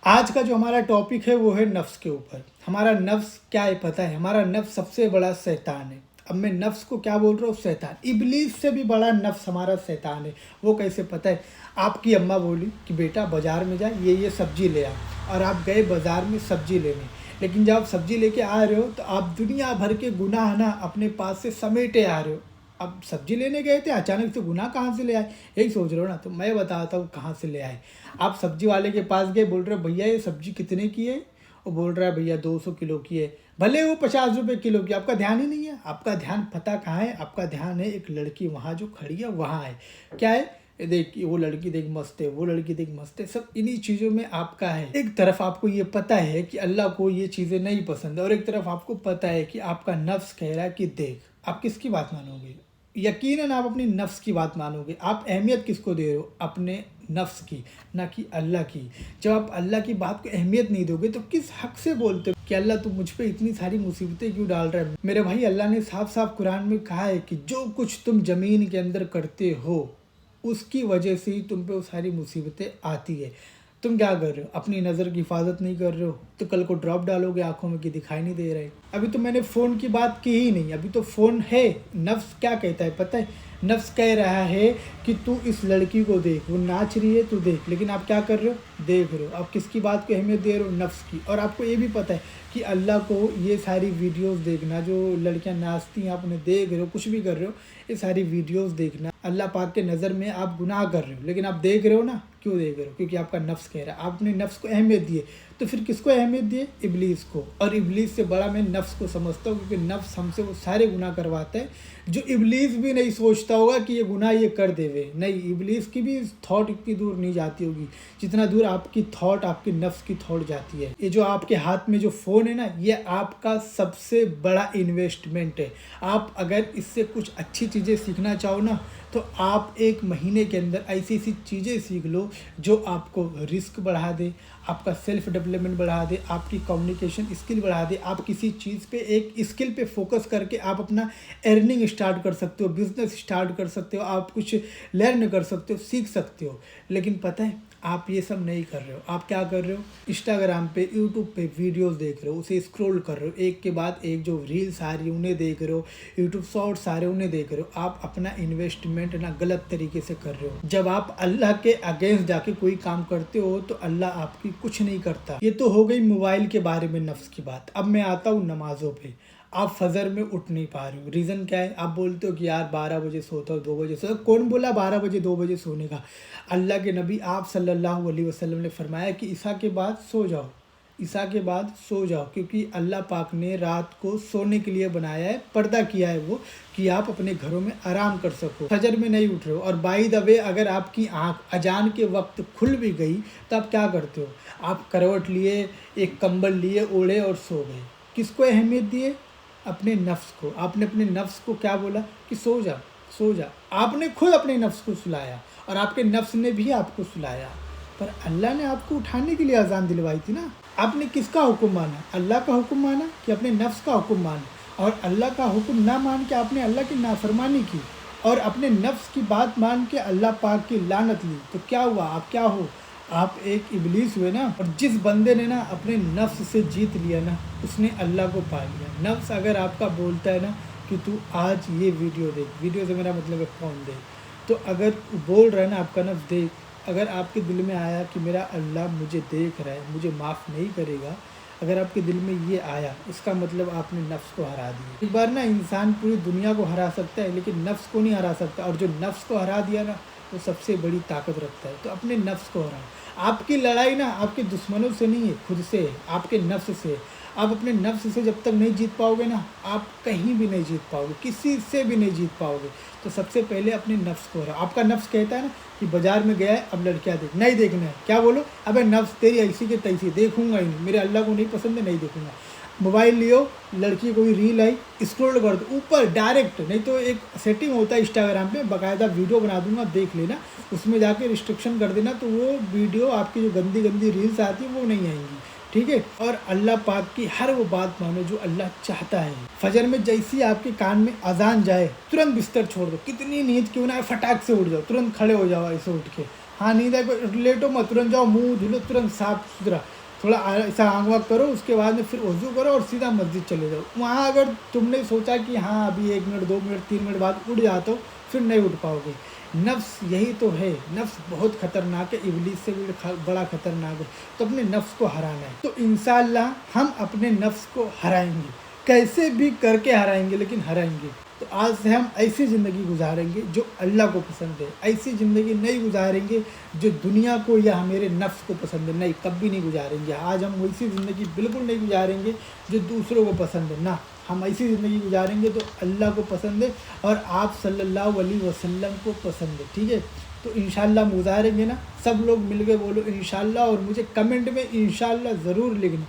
आज का जो हमारा टॉपिक है वो है नफ्स के ऊपर। हमारा नफ्स क्या है पता है? हमारा नफ्स सबसे बड़ा शैतान है। अब मैं नफ्स को क्या बोल रहा हूँ? शैतान। इबलीस से भी बड़ा नफ्स हमारा शैतान है। वो कैसे पता है? आपकी अम्मा बोली कि बेटा बाज़ार में जा, ये सब्जी ले आ, और आप गए बाज़ार में सब्जी लेने। लेकिन जब आप सब्जी लेके आ रहे हो तो आप दुनिया भर के गुनाह ना अपने पास से समेटे आ रहे हो। अब सब्जी लेने गए थे, अचानक से गुनाह कहाँ से ले आए? यही सोच रहे हो ना? तो मैं बताता हूँ कहाँ से ले आए। आप सब्जी वाले के पास गए, बोल रहे हो भैया ये सब्जी कितने की है? वो बोल रहा है भैया 200 किलो की है। भले वो 50 रुपये किलो की, आपका ध्यान ही नहीं है। आपका ध्यान पता कहाँ है? आपका ध्यान है एक लड़की वहाँ जो खड़ी है वहाँ है। क्या है? ये देख, वो लड़की देख मस्त है, वो लड़की देख मस्त है, सब इन्हीं चीज़ों में आपका है। एक तरफ आपको ये पता है कि अल्लाह को ये चीज़ें नहीं पसंद है, और एक तरफ आपको पता है कि आपका नफ्स कह रहा है कि देख। आप किसकी बात मानोगे? यकीनन आप अपनी नफ्स की बात मानोगे। आप अहमियत किसको दे रहे हो? अपने नफ्स की, ना कि अल्लाह की। जब आप अल्लाह की बात को अहमियत नहीं दोगे तो किस हक से बोलते हो कि अल्लाह तू मुझ पे इतनी सारी मुसीबतें क्यों डाल रहा है? मेरे भाई, अल्लाह ने साफ साफ कुरान में कहा है कि जो कुछ तुम ज़मीन के अंदर करते हो उसकी वजह से ही तुम पे वो सारी मुसीबतें आती है। तुम क्या कर रहे हो? अपनी नज़र की हिफाजत नहीं कर रहे हो तो कल को ड्रॉप डालोगे आंखों में कि दिखाई नहीं दे रहे। अभी तो मैंने फ़ोन की बात की ही नहीं, अभी तो फ़ोन है। नफ्स क्या कहता है पता है? नफ्स कह रहा है कि तू इस लड़की को देख, वो नाच रही है, तू देख। लेकिन आप क्या कर रहे हो? देख रहे हो। आप किसकी बात को अहमियत दे रहे हो? नफ्स की। और आपको ये भी पता है कि अल्लाह को ये सारी वीडियोस देखना, जो लड़कियां नाचती हैं आप उन्हें देख रहे हो, कुछ भी कर रहे हो, ये सारी वीडियोस देखना अल्लाह पाक के नज़र में आप गुनाह कर रहे हो। लेकिन आप देख रहे हो ना, क्यों देख रहे हो? क्योंकि आपका नफ्स कह रहा है। आप अपने नफ्स को अहमियत दिए, तो फिर किसको अहमियत दिए? इबलीस को। और इबलीस से बड़ा मैं नफ्स को समझता हूँ, क्योंकि नफ्स हमसे वो सारे गुनाह करवाता है जो इबलीस भी नहीं सोचता होगा कि ये गुनाह ये कर देवे। नहीं, इबलीस की भी थॉट इतनी दूर नहीं जाती होगी जितना दूर आपकी थॉट, आपकी नफ्स की थॉट जाती है। ये जो आपके हाथ में जो फ़ोन है ना, ये आपका सबसे बड़ा इन्वेस्टमेंट है। आप अगर इससे कुछ अच्छी चीज़ें सीखना चाहो ना, तो आप एक महीने के अंदर ऐसी ऐसी चीज़ें सीख लो जो आपको रिस्क बढ़ा दे, आपका सेल्फ डेवलपमेंट बढ़ा दे, आपकी कम्युनिकेशन स्किल बढ़ा दे। आप किसी चीज़ पे, एक स्किल पे फोकस करके आप अपना अर्निंग स्टार्ट कर सकते हो, बिजनेस स्टार्ट कर सकते हो, आप कुछ लर्न कर सकते हो, सीख सकते हो। लेकिन पता है आप ये सब नहीं कर रहे हो। आप क्या कर रहे हो? इंस्टाग्राम पे, यूट्यूब पे वीडियोस देख रहे हो, उसे स्क्रॉल कर रहे हो, एक के बाद एक जो रील्स आ रही है उन्हें देख रहे हो, यूट्यूब शॉर्ट्स आ रहे हैं उन्हें देख रहे हो। आप अपना इन्वेस्टमेंट ना गलत तरीके से कर रहे हो। जब आप अल्लाह के अगेंस्ट जाके कोई काम करते हो तो अल्लाह आपकी कुछ नहीं करता। ये तो हो गई मोबाइल के बारे में नफ्स की बात। अब मैं आता हूँ नमाज़ों पे। आप फजर में उठ नहीं पा रहे हो, रीज़न क्या है? आप बोलते हो कि यार 12 बजे सोता हूँ, 2 बजे सोता हूँ। कौन बोला 12 बजे 2 बजे सोने का? अल्लाह के नबी आप सल्लल्लाहु अलैहि वसल्लम ने फरमाया कि ईशा के बाद सो जाओ, ईशा के बाद सो जाओ, क्योंकि अल्लाह पाक ने रात को सोने के लिए बनाया है, पर्दा किया है वो, कि आप अपने घरों में आराम कर सको। फजर में नहीं उठ रहे हो, और बाय द वे अगर आपकी आँख अजान के वक्त खुल भी गई तो आप क्या करते हो? आप करवट लिए, एक कंबल लिए, ओढ़े और सो गए। किसको अहमियत दिए? अपने नफ्स को। आपने अपने नफ्स को क्या बोला कि सो जा, सो जा। आपने खुद अपने नफ्स को सुलाया, और आपके नफ्स ने भी आपको सुलाया। पर अल्लाह ने आपको उठाने के लिए अजान दिलवाई थी ना। आपने किसका हुक्म माना? अल्लाह का हुक्म माना कि अपने नफ्स का हुक्म माना? और अल्लाह का हुक्म ना मान के आपने अल्लाह की नाफरमानी की और अपने नफ्स की बात मान के अल्लाह पाक की लानत ली। तो क्या हुआ? आप क्या हो? आप एक इबलीस हुए ना। और जिस बंदे ने ना अपने नफ्स से जीत लिया ना, उसने अल्लाह को पा लिया। नफ्स अगर आपका बोलता है ना कि तू आज ये वीडियो देख, वीडियो से मेरा मतलब है फ़ोन देख, तो अगर बोल रहा है ना आपका नफ्स देख, अगर आपके दिल में आया कि मेरा अल्लाह मुझे देख रहा है, मुझे माफ़ नहीं करेगा, अगर आपके दिल में ये आया, इसका मतलब आपने नफ्स को हरा दिया। एक बार ना इंसान पूरी दुनिया को हरा सकता है, लेकिन नफ्स को नहीं हरा सकता। और जो नफ्स को हरा दिया ना, वो सबसे बड़ी ताकत रखता है। तो अपने नफ्स को हराओ। आपकी लड़ाई ना आपके दुश्मनों से नहीं है, खुद से है, आपके नफ्स से। आप अपने नफ्स से जब तक नहीं जीत पाओगे ना, आप कहीं भी नहीं जीत पाओगे, किसी से भी नहीं जीत पाओगे। तो सबसे पहले अपने नफ्स को हराओ। आपका नफ्स कहता है ना कि बाजार में गया है, अब लड़कियां देख, नहीं देखना है। क्या बोलो? अबे नफ्स तेरी ऐसी के तैसी, देखूंगा ही नहीं, मेरे अल्लाह को नहीं पसंद है, नहीं देखूंगा। मोबाइल लियो, लड़की कोई रील आई, स्क्रॉल कर दो ऊपर डायरेक्ट। नहीं तो एक सेटिंग होता है इंस्टाग्राम पे, बाकायदा वीडियो बना दूंगा, देख लेना, उसमें जाके रिस्ट्रिक्शन कर देना, तो वो वीडियो आपकी जो गंदी गंदी रील्स आती है वो नहीं आएंगी, ठीक है। और अल्लाह पाक की हर वो बात मानो जो अल्लाह चाहता है। फजर में जैसी आपके कान में अजान जाए, तुरंत बिस्तर छोड़ दो, कितनी नींद क्यों ना है, फटाक से उठ जाओ, तुरंत खड़े हो जाओ ऐसे उठ के, हाँ नींद है, लेटो मत, तुरंत जाओ मुंह धुलो, तुरंत साफ सुथरा, थोड़ा ऐसा आंख वाँख करो, उसके बाद में फिर वज़ू करो और सीधा मस्जिद चले जाओ। वहाँ अगर तुमने सोचा कि हाँ अभी 1 मिनट 2 मिनट 3 मिनट बाद उठ जाते हो, फिर नहीं उठ पाओगे। नफ्स यही तो है, नफ्स बहुत ख़तरनाक है, इब्लीस से भी बड़ा ख़तरनाक है। तो अपने नफ्स को हराना है, तो इंशाअल्लाह हम अपने नफ्स को हराएंगे, कैसे भी करके हराएंगे, लेकिन हराएंगे। तो आज से हम ऐसी ज़िंदगी गुजारेंगे जो अल्लाह को पसंद है, ऐसी ज़िंदगी नहीं गुजारेंगे जो दुनिया को या मेरे नफ्स को पसंद है, नहीं, कभी नहीं गुजारेंगे। आज हम वैसी ज़िंदगी बिल्कुल नहीं गुजारेंगे जो दूसरों को पसंद है, ना, हम ऐसी ज़िंदगी गुजारेंगे तो अल्लाह को पसंद है और आप सल्लल्लाहु अलैहि वसल्लम को पसंद है, ठीक है। तो इंशाअल्लाह हम गुजारेंगे ना, सब लोग मिल के बोलो इंशाअल्लाह, और मुझे कमेंट में इंशाअल्लाह ज़रूर लिखना।